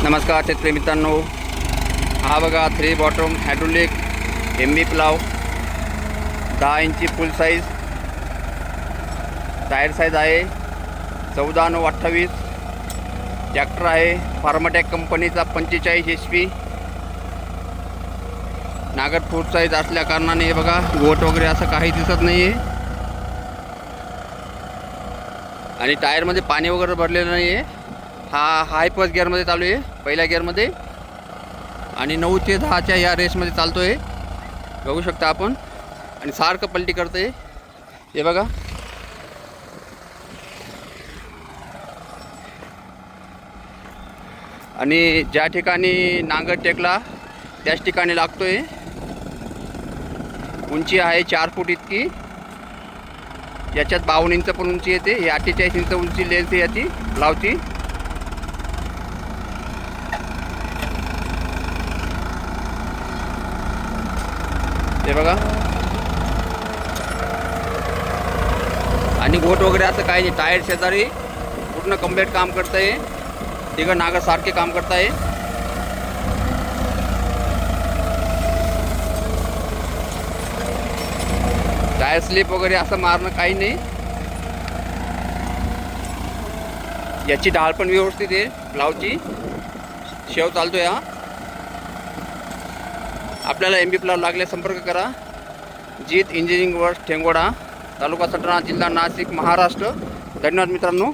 नमस्कार शेतकरी मित्रांनो, हा बघा 3 बॉटम हायड्रोलिक MB प्लाव 10 इंची फुल साईज. टायर साईज आहे 14/9/28. ट्रॅक्टर आहे फार्माटॅक कंपनीचा 45 HP. नागर फूट साईज असल्या कारणाने बघा गोट वगैरे असं काही दिसत नाही आहे आणि टायरमध्ये पाणी वगैरे भरलेलं नाही आहे. हा हाय फर्स्ट गिअरमध्ये चालू आहे, पहिल्या गिअरमध्ये, आणि 9 ते 10च्या या रेसमध्ये चालतो आहे. बघू शकता आपण. आणि सारखं पलटी करते हे बघा. आणि ज्या ठिकाणी नांगर टेकला त्याच ठिकाणी लागतोय. उंची आहे 4 फूट इतकी. याच्यात 52 इंच पण उंची येते. ही 48 इंच उंची लेन्थ आहे याची प्लावची. हे बघा. आणि गोट वगैरे असं काही नाही. टायर शेजारी पूर्ण कंप्लीट काम करत आहे. तिघं नागर सारखे काम करत आहे. टायर स्लिप वगैरे असं मारणं काही नाही. याची ढाल पण व्यवस्थित आहे प्लावची. शेव चालतो या. आपल्याला MB प्लाव लागल्यास संपर्क करा. जीत इंजिनिअरिंग वर्क्स, ठेंगोडा, तालुका सटाणा, जिल्हा नाशिक, महाराष्ट्र. धन्यवाद मित्रांनो.